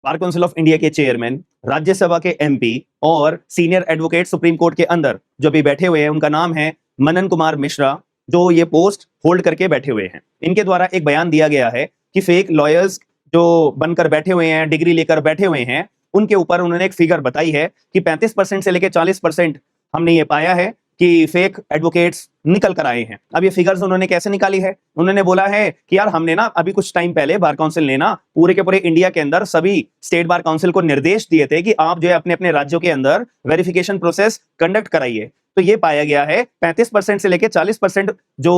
Bar council of India के chairman, Rajya Sabha के MP और सीनियर एडवोकेट सुप्रीम कोर्ट के अंदर जो भी बैठे हुए हैं, उनका नाम है मनन कुमार मिश्रा, जो ये पोस्ट होल्ड करके बैठे हुए हैं। इनके द्वारा एक बयान दिया गया है कि फेक लॉयर्स जो बनकर बैठे हुए हैं, डिग्री लेकर बैठे हुए हैं, उनके ऊपर उन्होंने एक फिगर बताई है कि 35% से लेकर 40% हमने ये पाया है कि फेक एडवोकेट्स निकल कर आए हैं। अब ये फिगर्स उन्होंने कैसे निकाली है? उन्होंने बोला है कि यार हमने ना अभी कुछ टाइम पहले बार काउंसिल ने ना पूरे के पूरे इंडिया के अंदर सभी स्टेट बार काउंसिल को निर्देश दिए थे कि आप जो है अपने अपने राज्यों के अंदर वेरिफिकेशन प्रोसेस कंडक्ट कराइए। तो ये पाया गया है 35% से लेकर 40% जो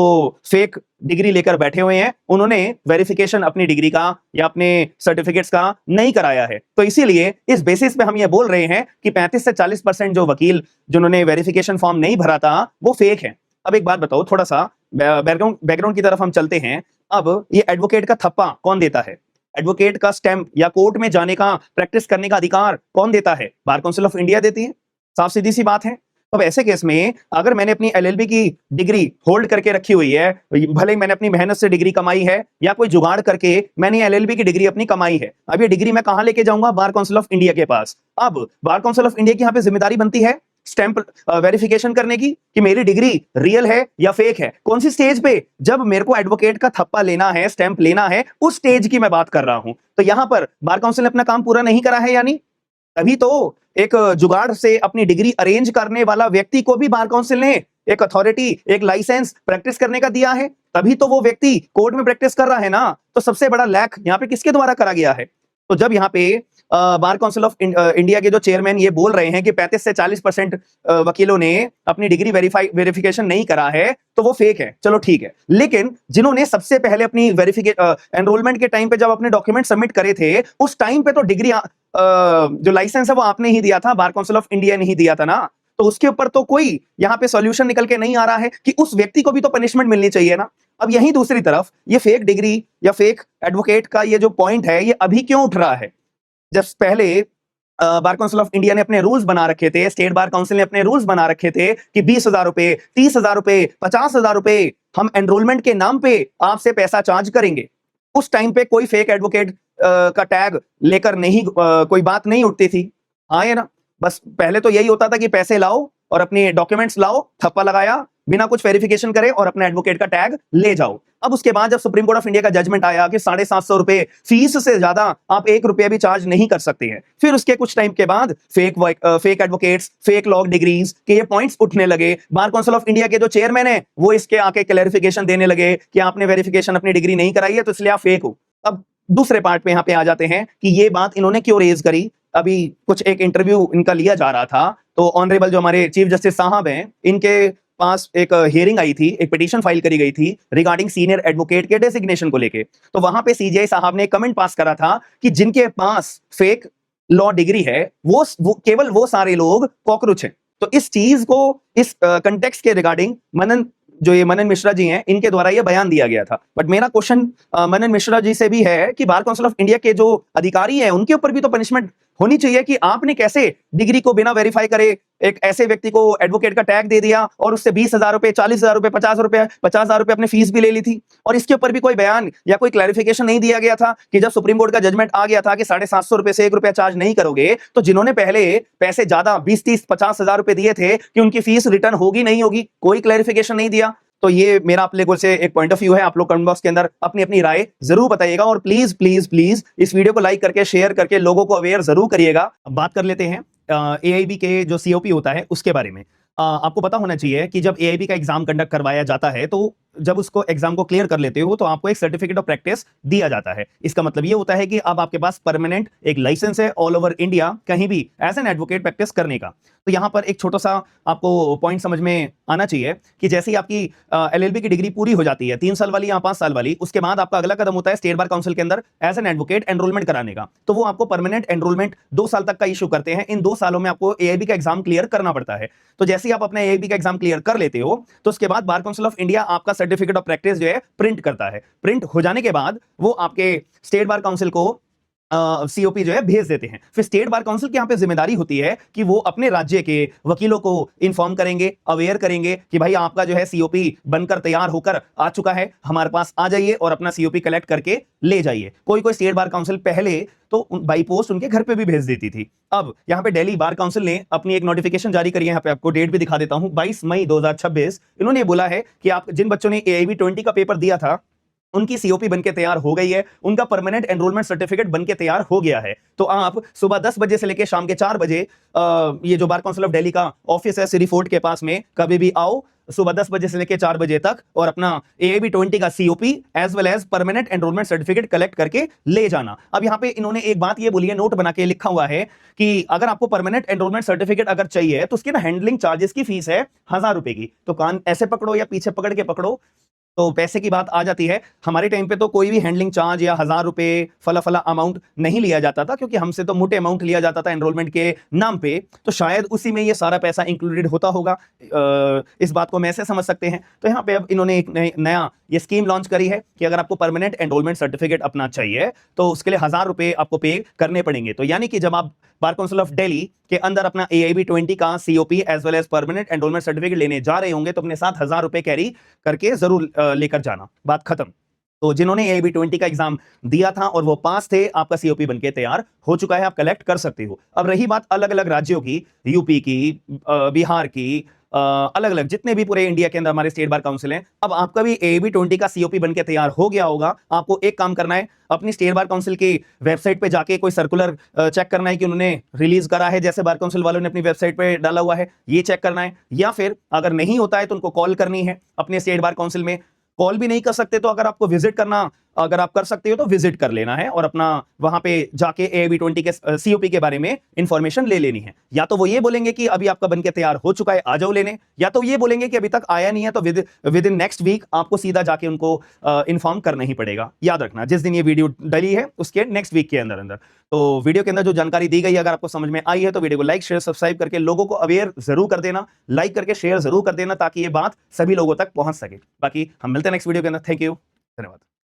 फेक डिग्री लेकर बैठे हुए हैं, उन्होंने वेरिफिकेशन अपनी डिग्री का या अपने सर्टिफिकेट्स का नहीं कराया है। तो इसीलिए इस बेसिस पे हम ये बोल रहे हैं कि 35 से 40% जो वकील जिन्होंने वेरिफिकेशन फॉर्म नहीं भरा था वो फेक है। अब एक बात बताओ, थोड़ा सा बैकग्राउंड की तरफ हम चलते हैं। अब ये एडवोकेट का थप्पा कौन देता है? एडवोकेट का स्टैंप या कोर्ट में जाने का, प्रैक्टिस करने का अधिकार कौन देता है? बार काउंसिल ऑफ इंडिया देती है। साफ सीधी सी बात है। अब ऐसे केस में अगर मैंने अपनी एलएलबी की डिग्री होल्ड करके रखी हुई है, भले ही मैंने अपनी मेहनत से डिग्री कमाई है या कोई जुगाड़ करके मैंने एलएलबी की डिग्री अपनी कमाई है, अब ये डिग्री मैं कहां लेके जाऊंगा? बार काउंसिल ऑफ इंडिया के पास। अब बार काउंसिल ऑफ इंडिया की यहां पे जिम्मेदारी बनती है स्टैंप वेरिफिकेशन करने की कि मेरी डिग्री रियल है या फेक है। कौन सी स्टेज पे? जब मेरे को एडवोकेट का थप्पा लेना है, स्टैंप लेना है, उस स्टेज की मैं बात कर रहा हूं। तो यहां पर बार काउंसिल ने अपना काम पूरा नहीं करा है, यानी तभी तो एक जुगाड़ से अपनी डिग्री अरेंज करने वाला व्यक्ति को भी बार काउंसिल ने एक अथॉरिटी, एक लाइसेंस प्रैक्टिस करने का दिया है। तभी तो वो व्यक्ति कोर्ट में प्रैक्टिस कर रहा है ना। तो सबसे बड़ा लैक यहाँ पे किसके द्वारा करा गया है? तो जब यहाँ पे बार काउंसिल ऑफ इंडिया के जो चेयरमैन ये बोल रहे हैं कि 35 से 40% वकीलों ने अपनी डिग्री वेरिफिकेशन नहीं करा है, तो वो फेक है। चलो ठीक है, लेकिन जिन्होंने सबसे पहले अपनी एनरोलमेंट के टाइम पे जब अपने डॉक्यूमेंट सबमिट करे थे, उस टाइम पे तो डिग्री जो लाइसेंस है वो आपने ही दिया था, बार काउंसिल ऑफ इंडिया ने ही दिया था ना। तो उसके ऊपर तो कोई यहाँ पे सॉल्यूशन निकल के नहीं आ रहा है कि उस व्यक्ति को भी तो पनिशमेंट मिलनी चाहिए ना। अब यही दूसरी तरफ ये फेक डिग्री या फेक एडवोकेट का ये जो पॉइंट है, ये अभी क्यों उठ रहा है? जब पहले बार काउंसिल ऑफ इंडिया ने अपने रूल्स बना रखे थे, स्टेट बार काउंसिल ने अपने रूल्स बना रखे थे कि 20,000 रुपए, 30,000 रुपए, 50,000 रुपए हम एनरोलमेंट के नाम पे आपसे पैसा चार्ज करेंगे। उस टाइम पे कोई फेक एडवोकेट का टैग लेकर नहीं कोई बात नहीं उठती थी। हाँ या ना? बस पहले तो यही होता था कि पैसे लाओ और अपने डॉक्यूमेंट्स लाओ, थप्पा लगाया, बिना कुछ वेरिफिकेशन करे और अपने एडवोकेट का टैग ले जाओ। अब उसके बाद जब सुप्रीम कोर्ट ऑफ इंडिया का जजमेंट आया कि 750 रुपए फीस से ज्यादा आप 1 रुपया भी चार्ज नहीं कर सकते हैं, फिर उसके कुछ टाइम के बाद fake advocates, fake law degrees के ये पॉइंट्स उठने लगे। बार काउंसिल ऑफ इंडिया के जो चेयरमैन है वो इसके आके क्लैरिफिकेशन देने लगे कि आपने वेरिफिकेशन अपनी डिग्री नहीं कराई है, तो इसलिए आप फेक हो। अब दूसरे पार्ट पे यहाँ पे आ जाते हैं कि ये बात इन्होंने क्यों रेज करी। अभी कुछ एक इंटरव्यू इनका लिया जा रहा था, तो ऑनरेबल जो हमारे चीफ जस्टिस साहब हैं, इनके पास एक हियरिंग आई थी, एक पिटीशन फाइल करी गई थी रिगार्डिंग सीनियर एडवोकेट के डेसिग्नेशन को लेके। तो वहां पे सीजीआई साहब ने कमेंट पास करा था कि जिनके पास फेक लॉ डिग्री है वो केवल वो सारे लोग कॉकरोच हैं। तो इस चीज को, इस कंटेक्स्ट के रिगार्डिंग मनन मिश्रा जी हैं, इनके द्वारा ये बयान दिया गया था। बट मेरा क्वेश्चन मनन मिश्रा जी से भी है कि बार काउंसिल ऑफ इंडिया के जो अधिकारी हैं उनके ऊपर भी तो पनिशमेंट होनी चाहिए कि आपने कैसे डिग्री को बिना वेरीफाई करे एक ऐसे व्यक्ति को एडवोकेट का टैग दे दिया और उससे 20,000 रुपए, 40,000 रुपए, 50,000 रुपए अपने फीस भी ले ली थी, और इसके ऊपर भी कोई बयान या कोई क्लैरिफिकेशन नहीं दिया गया था कि जब सुप्रीम कोर्ट का जजमेंट आ गया था कि 750 रुपए से 1 रुपया चार्ज नहीं करोगे, तो जिन्होंने पहले पैसे ज्यादा 20, 30, 50,000 रुपए दिए थे कि उनकी फीस रिटर्न होगी नहीं होगी, कोई क्लैरिफिकेशन नहीं दिया। तो ये मेरा आप लोगों से एक पॉइंट ऑफ व्यू है। आप लोग कमेंट बॉक्स के अंदर अपनी अपनी राय जरूर बताइएगा, और प्लीज प्लीज प्लीज इस वीडियो को लाइक करके शेयर करके लोगों को अवेयर जरूर करिएगा। अब बात कर लेते हैं एआईबी के जो सीओपी होता है उसके बारे में। आपको पता होना चाहिए कि जब एआईबी का एग्जाम कंडक्ट करवाया जाता है, तो जब उसको एग्जाम को क्लियर कर लेते हो तो आपको एक सर्टिफिकेट ऑफ प्रैक्टिस दिया जाता है। इसका मतलब ये होता है कि अब आपके पास परमानेंट एक लाइसेंस है ऑल ओवर इंडिया कहीं भी एज एन एडवोकेट प्रैक्टिस करने का। तो यहां पर एक छोटा सा आपको पॉइंट समझ में आना चाहिए कि जैसे ही आपकी एलएलबी की डिग्री पूरी हो जाती है, 3 साल वाली या 5 साल वाली, उसके बाद आपका अगला कदम होता है स्टेट बार काउंसिल के अंदर एज एन एडवोकेट एनरोलमेंट कराने का। तो वो आपको परमानेंट एनरोलमेंट 2 साल तक का इशू करते हैं। इन 2 सालों में आपको एआईबी का एग्जाम क्लियर करना पड़ता है। तो जैसे ही आप अपने एआईबी का एग्जाम क्लियर कर लेते हो, तो उसके बाद बार काउंसिल ऑफ इंडिया आपका सर्टिफिकेट ऑफ प्रैक्टिस जो है प्रिंट करता है। प्रिंट हो जाने के बाद वो आपके स्टेट बार काउंसिल को सीओपी जो है भेज देते हैं। फिर स्टेट बार काउंसिल की यहाँ पे जिम्मेदारी होती है कि वो अपने राज्य के वकीलों को इन्फॉर्म करेंगे, अवेयर करेंगे कि भाई आपका जो है सीओपी बनकर तैयार होकर आ चुका है, हमारे पास आ जाइए और अपना सीओपी कलेक्ट करके ले जाइए। कोई कोई स्टेट बार काउंसिल पहले तो बाई पोस्ट उनके घर पे भी भेज देती थी। अब यहाँ पे दिल्ली बार काउंसिल ने अपनी एक नोटिफिकेशन जारी करी है, यहाँ पे आपको डेट भी दिखा देता हूं, 22 मई 2026। इन्होंने बोला है कि आप जिन बच्चों ने AIB 20 का पेपर दिया था उनकी सीओपी बनके तैयार हो गई है, उनका परमानेंट एनरोलमेंट सर्टिफिकेट बनके तैयार हो गया है। तो आप सुबह 10 बजे से लेकर शाम के 4 बजे ये जो बार काउंसिल ऑफ दिल्ली का ऑफिस है सिरी फोर्ट के पास में, कभी भी आओ सुबह 10 बजे से लेकर 4 बजे तक और अपना AIB 20 का COP as well as permanent enrolment certificate collect करके ले जाना। अब यहाँ पे इन्होंने एक बात ये बोली है, नोट बना के लिखा हुआ है कि अगर आपको परमानेंट एनरोलमेंट सर्टिफिकेट अगर चाहिए तो उसकी ना हैंडलिंग चार्जेस की फीस है 1000 रुपए की। तो कान ऐसे पकड़ो या पीछे पकड़ के पकड़ो तो पैसे की बात आ जाती है। हमारे टाइम पे तो कोई भी हैंडलिंग चार्ज या 1000 रुपए फला फला अमाउंट नहीं लिया जाता था, क्योंकि हमसे तो मोटे अमाउंट लिया जाता था एनरोलमेंट के नाम पे, तो शायद उसी में ये सारा पैसा इंक्लूडेड होता होगा। इस बात को हम ऐसे समझ सकते हैं। तो यहाँ पे अब इन्होंने एक नया ये स्कीम लॉन्च करी है कि अगर आपको परमानेंट एनरोलमेंट सर्टिफिकेट अपना चाहिए तो उसके लिए 1000 रुपए आपको पे करने पड़ेंगे। तो यानी कि जब आप बार काउंसिल ऑफ दिल्ली के अंदर अपना AIB 20 का COP as well as permanent enrolment certificate लेने जा रहे होंगे तो अपने साथ 1000 रुपए कैरी करके जरूर लेकर जाना। बात खत्म। तो जिन्होंने AIB 20 का एग्जाम दिया था और वो पास थे, आपका सीओपी बनके तैयार हो चुका है, आप कलेक्ट कर सकते हो। अब रही बात अलग अलग राज्यों की, यूपी की, बिहार की, अलग अलग जितने भी पूरे इंडिया के अंदर हमारे स्टेट बार काउंसिल हैं, अब आपका भी AIB 20 का सीओपी बनके तैयार हो गया होगा। आपको एक काम करना है, अपनी स्टेट बार काउंसिल की वेबसाइट पे जाके कोई सर्कुलर चेक करना है कि उन्होंने रिलीज करा है, जैसे बार काउंसिल वालों ने अपनी वेबसाइट पे डाला हुआ है, ये चेक करना है। या फिर अगर नहीं होता है तो उनको कॉल करनी है अपने स्टेट बार काउंसिल में। कॉल भी नहीं कर सकते तो अगर आपको विजिट करना, अगर आप कर सकते हो तो विजिट कर लेना है और अपना वहां पे जाके AIB 20 के सीओपी के बारे में इंफॉर्मेशन ले लेनी है। या तो वो ये बोलेंगे कि अभी आपका बनके तैयार हो चुका है, आ जाओ लेने, या तो ये बोलेंगे कि अभी तक आया नहीं है, तो विद इन नेक्स्ट वीक आपको सीधा जाके उनको इन्फॉर्म करना ही पड़ेगा। याद रखना, जिस दिन ये वीडियो डली है उसके नेक्स्ट वीक के अंदर अंदर। तो वीडियो के अंदर जो जानकारी दी गई है अगर आपको समझ में आई है तो वीडियो को लाइक शेयर सब्सक्राइब करके लोगों को अवेयर जरूर कर देना, लाइक करके शेयर जरूर कर देना ताकि ये बात सभी लोगों तक पहुंच सके। बाकी हम मिलते हैं नेक्स्ट वीडियो के अंदर। थैंक यू, धन्यवाद।